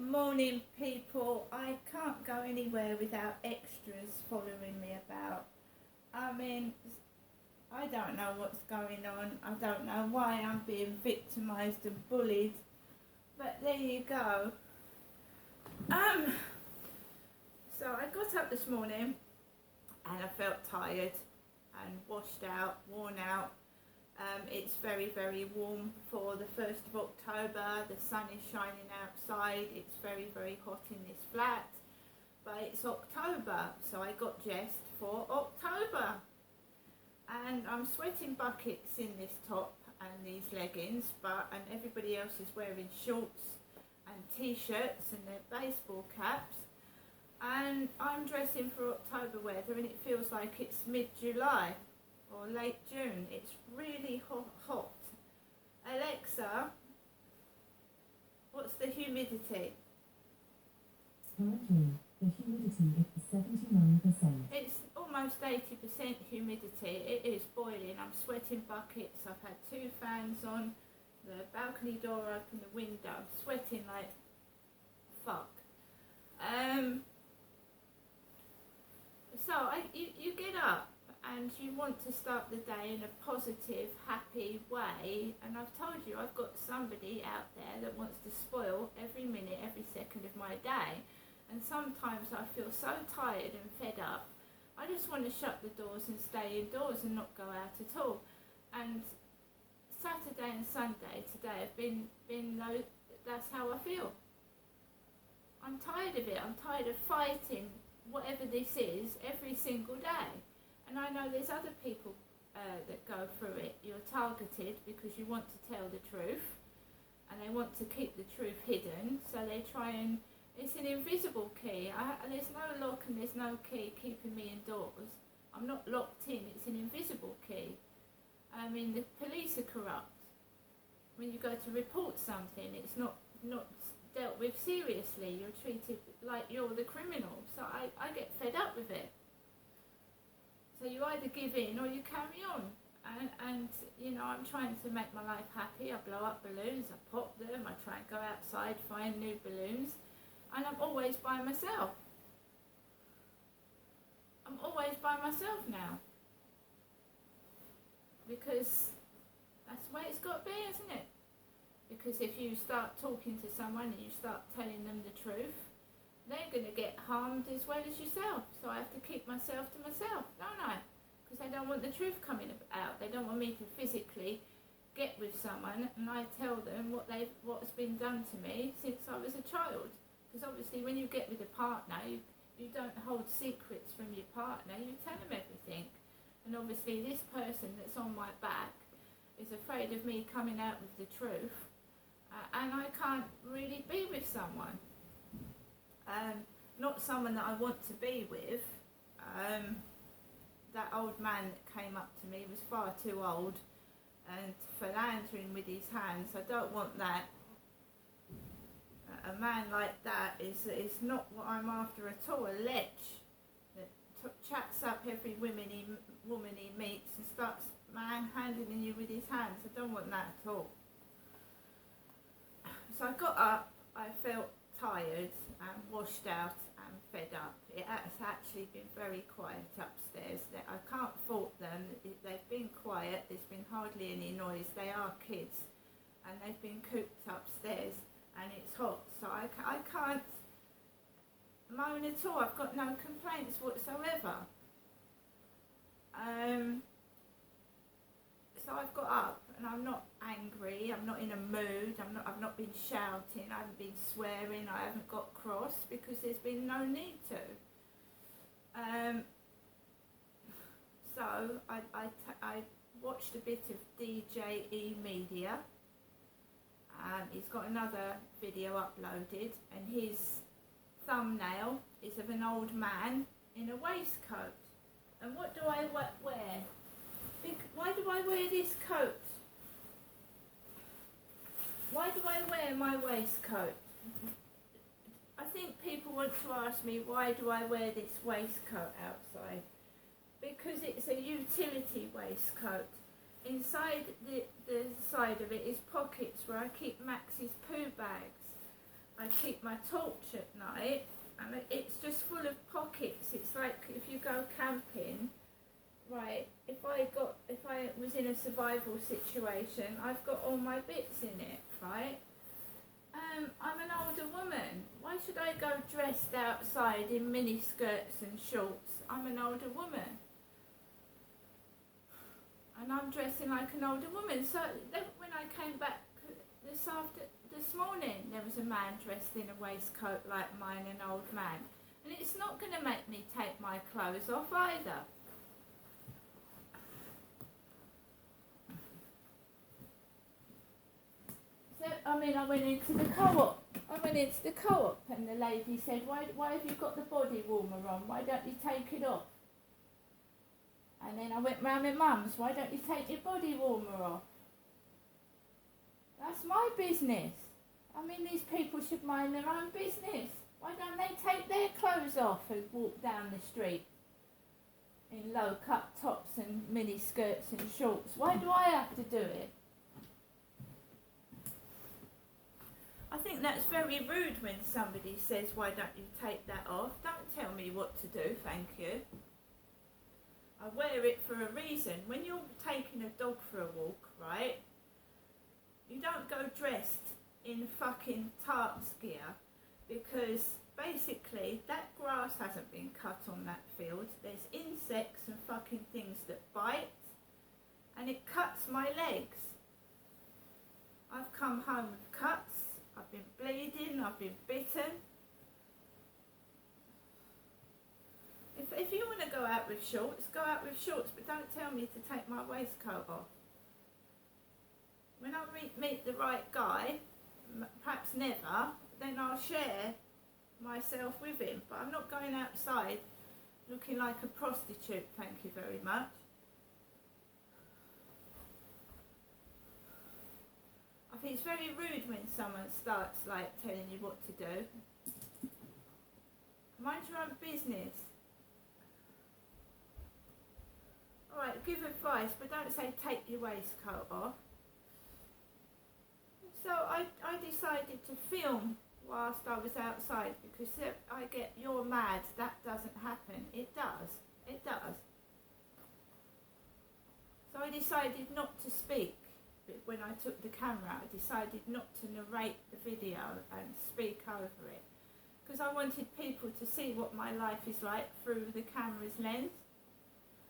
Morning, people. I can't go anywhere without extras following me about. I mean, I don't know what's going on. I don't know why I'm being victimised and bullied. But there you go. So I got up this morning and I felt tired and washed out, worn out. It's very, very warm for the 1st of October. The sun is shining outside. It's very, very hot in this flat. But it's October, so I got dressed for October. And I'm sweating buckets in this top and these leggings, and everybody else is wearing shorts and t-shirts and their baseball caps. And I'm dressing for October weather, and it feels like it's mid-July or late June. It's really hot. Alexa, what's the humidity? Currently, the humidity is 79%. It's almost 80% humidity. It is boiling. I'm sweating buckets. I've had 2 fans on, the balcony door open, the window. I'm sweating like fuck. So you get up and you want to start the day in a positive, happy way, and I've told you I've got somebody out there that wants to spoil every minute, every second of my day, and sometimes I feel so tired and fed up, I just want to shut the doors and stay indoors and not go out at all. And Saturday and Sunday today have been that's how I feel. I'm tired of it. I'm tired of fighting whatever this is every single day. And I know there's other people that go through it. You're targeted because you want to tell the truth, and they want to keep the truth hidden, so they try and... It's an invisible key. There's no lock and there's no key keeping me indoors. I'm not locked in. It's an invisible key. I mean, the police are corrupt. When you go to report something, it's not dealt with seriously. You're treated like you're the criminal. So I get fed up with it. So you either give in or you carry on. And you know, I'm trying to make my life happy. I blow up balloons, I pop them, I try and go outside, find new balloons. And I'm always by myself. I'm always by myself now. Because that's the way it's got to be, isn't it? Because if you start talking to someone and you start telling them the truth, they're going to get harmed as well as yourself. So I have to keep myself to myself, don't I? Because they don't want the truth coming out. They don't want me to physically get with someone and I tell them what's been done to me since I was a child. Because obviously when you get with a partner, you don't hold secrets from your partner, you tell them everything. And obviously this person that's on my back is afraid of me coming out with the truth, and I can't really be with someone. Not someone that I want to be with. That old man that came up to me was far too old and philandering with his hands. I don't want that. A man like that is not what I'm after at all. A lech that chats up every woman he meets and starts manhandling you with his hands. I don't want that at all. So I got up, I felt tired and washed out and fed up. It has actually been very quiet upstairs. I can't fault them. They've been quiet, there's been hardly any noise. They are kids and they've been cooped upstairs. And it's hot, so I can't moan at all. I've got no complaints whatsoever. So I've got up, and I'm not angry. I'm not in a mood. I've not been shouting. I haven't been swearing. I haven't got cross because there's been no need to. So I watched a bit of DJE Media. He's got another video uploaded and his thumbnail is of an old man in a waistcoat. And what do I wear? Why do I wear this coat? Why do I wear my waistcoat? I think people want to ask me, why do I wear this waistcoat outside? Because it's a utility waistcoat. Inside the side of it is pockets where I keep Max's poo bags. I keep my torch at night, and it's just full of pockets. It's like if you go camping, right, if I was in a survival situation, I've got all my bits in it, right? I'm an older woman. Why should I go dressed outside in mini skirts and shorts? I'm an older woman. And I'm dressing like an older woman. So when I came back this morning, there was a man dressed in a waistcoat like mine, an old man. And it's not going to make me take my clothes off either. So, I went into the co-op. And the lady said, why have you got the body warmer on? Why don't you take it off? And then I went round my mum's, why don't you take your body warmer off? That's my business. These people should mind their own business. Why don't they take their clothes off and walk down the street in low-cut tops and mini skirts and shorts? Why do I have to do it? I think that's very rude when somebody says, why don't you take that off? Don't tell me what to do, thank you. I wear it for a reason. When you're taking a dog for a walk, right, you don't go dressed in fucking tarts gear, because basically that grass hasn't been cut on that field. There's insects and fucking things that bite, and it cuts my legs. I've come home with cuts, I've been bleeding, I've been bitten. If you want to go out with shorts, go out with shorts, but don't tell me to take my waistcoat off. When I meet the right guy, perhaps never, then I'll share myself with him. But I'm not going outside looking like a prostitute, thank you very much. I think it's very rude when someone starts like telling you what to do. Mind your own business. Alright, give advice, but don't say take your waistcoat off. So I decided to film whilst I was outside, because I get, you're mad, that doesn't happen. It does. It does. So I decided not to speak. But when I took the camera, I decided not to narrate the video and speak over it, because I wanted people to see what my life is like through the camera's lens.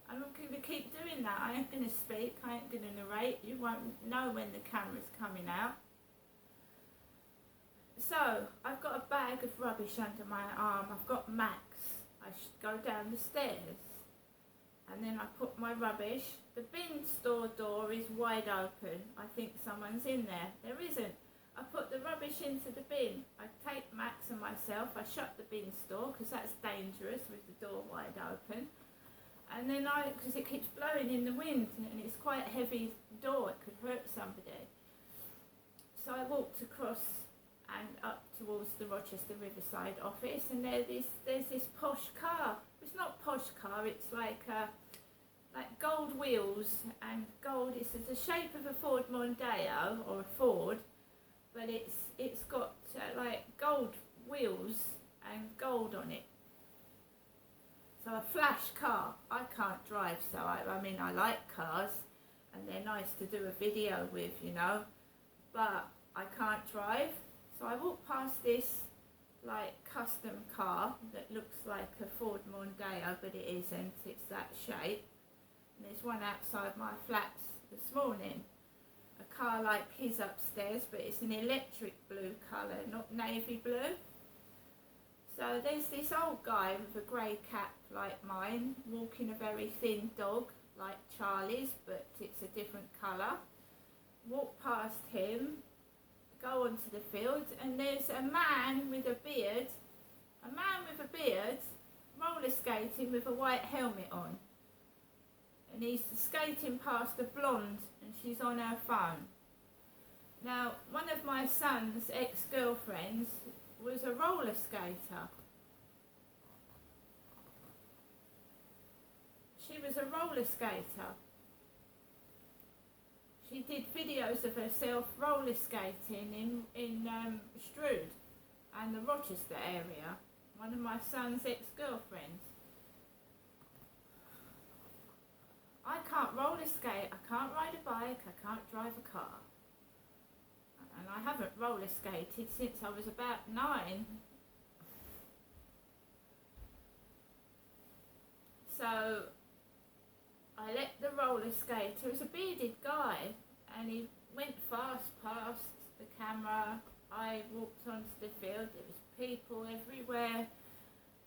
I'm not going to keep doing that. I ain't going to speak, I ain't going to narrate. You won't know when the camera's coming out. So, I've got a bag of rubbish under my arm. I've got Max. I should go down the stairs. And then I put my rubbish. The bin store door is wide open. I think someone's in there. There isn't. I put the rubbish into the bin. I take Max and myself. I shut the bin store, because that's dangerous with the door wide open. And then because it keeps blowing in the wind, and it's quite a heavy door, it could hurt somebody. So I walked across and up towards the Rochester Riverside office, and there's this posh car. It's not posh car, it's like gold wheels and gold. It's the shape of a Ford Mondeo or a Ford, but it's got like gold wheels and gold on it. So a flash car. I can't drive, so I like cars, and they're nice to do a video with, you know, but I can't drive. So I walked past this like custom car that looks like a Ford Mondeo, but it isn't. It's that shape. And there's one outside my flats this morning. A car like his upstairs, but it's an electric blue colour, not navy blue. So there's this old guy with a grey cap like mine, walking a very thin dog like Charlie's, but it's a different colour. Walk past him, go onto the field, and there's a man with a beard, roller skating with a white helmet on. And he's skating past a blonde, and she's on her phone. Now, one of my son's ex-girlfriends was a roller skater. She was a roller skater. She did videos of herself roller skating in Strood. and the Rochester area. One of my son's ex-girlfriends. I can't roller skate, I can't ride a bike, I can't drive a car. And I haven't roller skated since I was about 9. So I let the roller skater, it was a bearded guy, and he went fast past the camera. I walked onto the field, there was people everywhere.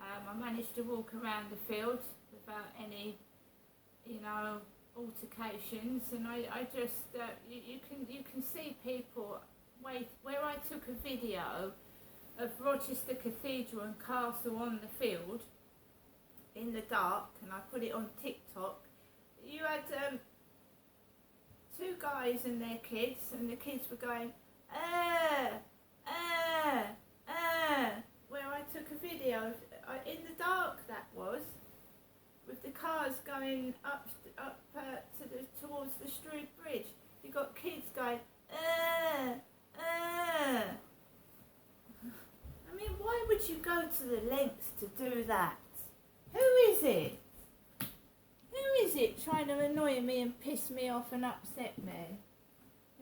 I managed to walk around the field without any, altercations, and I just, you can see people, where I took a video of Rochester Cathedral and Castle on the field, in the dark, and I put it on TikTok. You had 2 guys and their kids, and the kids were going, where I took a video, in the dark that was, with the cars going up towards the Strood Bridge. You got kids going, I mean, why would you go to the lengths to do that? Who is it? Who is it trying to annoy me and piss me off and upset me?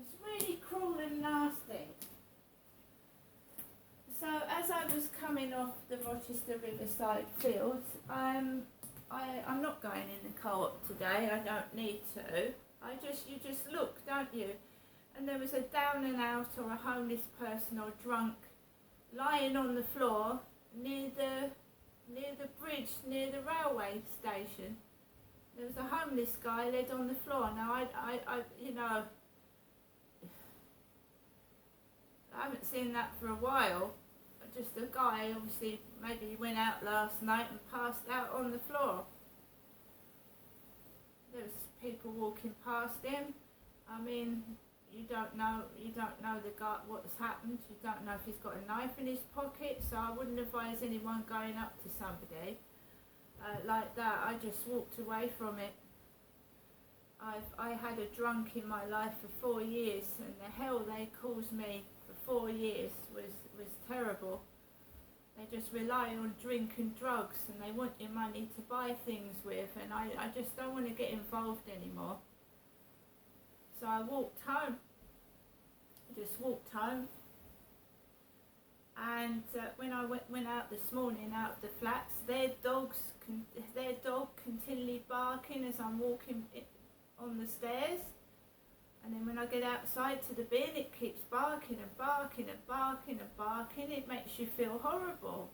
It's really cruel and nasty. So as I was coming off the Rochester Riverside field, I'm not going in the co-op today. I don't need to. You just look, don't you? And there was a down and out or a homeless person or drunk lying on the floor near the bridge, near the railway station. There was a homeless guy laid on the floor. Now I haven't seen that for a while. Just a guy, obviously, maybe he went out last night and passed out on the floor. There was people walking past him. I mean, you don't know the guy, what's happened. You don't know if he's got a knife in his pocket, so I wouldn't advise anyone going up to somebody like that. I just walked away from it. I had a drunk in my life for 4 years, and the hell they caused me for 4 years was terrible. They just rely on drink and drugs, and they want your money to buy things with, and I just don't want to get involved anymore. So I walked home. I just walked home. And when I went out this morning, out of the flats, their dog continually barking as I'm walking on the stairs. And then when I get outside to the bin, it keeps barking and barking and barking and barking. It makes you feel horrible.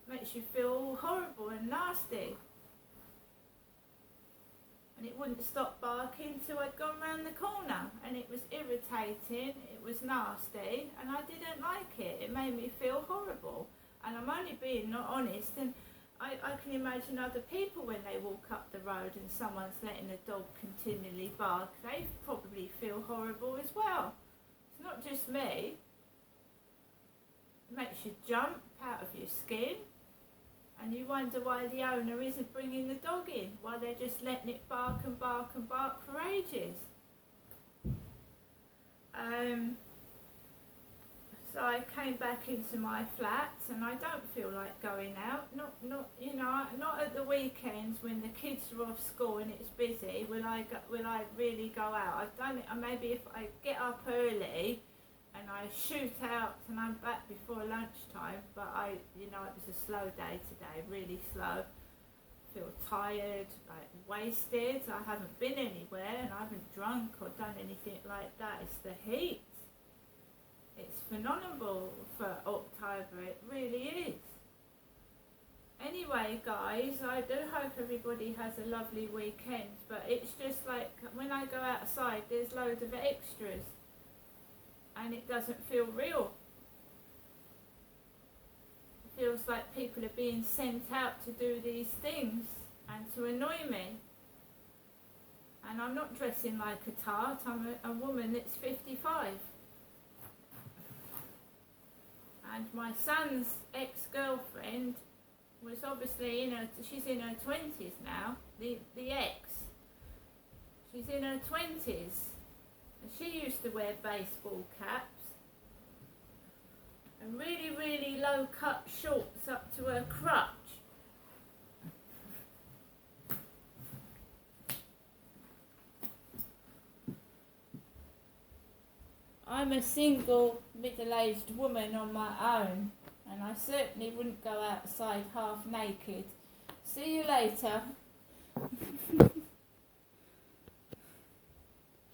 It makes you feel horrible and nasty. And it wouldn't stop barking till I'd gone round the corner. And it was irritating, it was nasty, and I didn't like it. It made me feel horrible. And I'm only being not honest, and I can imagine other people when they walk up the road and someone's letting a dog continually bark, they probably feel horrible as well. It's not just me. It makes you jump out of your skin, and you wonder why the owner isn't bringing the dog in, why they're just letting it bark and bark and bark for ages. So I came back into my flat, and I don't feel like going out. Not at the weekends when the kids are off school and it's busy. Will I really go out? I've done it. Maybe if I get up early and I shoot out and I'm back before lunchtime. But it was a slow day today, really slow. Feel tired, like wasted. I haven't been anywhere and I haven't drunk or done anything like that. It's the heat. It's phenomenal for October, it really is. Anyway, guys, I do hope everybody has a lovely weekend, but it's just like when I go outside, there's loads of extras, and it doesn't feel real. It feels like people are being sent out to do these things and to annoy me. And I'm not dressing like a tart, I'm a woman that's 55. And my son's ex-girlfriend was obviously she's in her 20s now, the ex. She's in her 20s. And she used to wear baseball caps. and really, really low cut shorts up to her crutch. I'm a single middle-aged woman on my own, and I certainly wouldn't go outside half naked. See you later.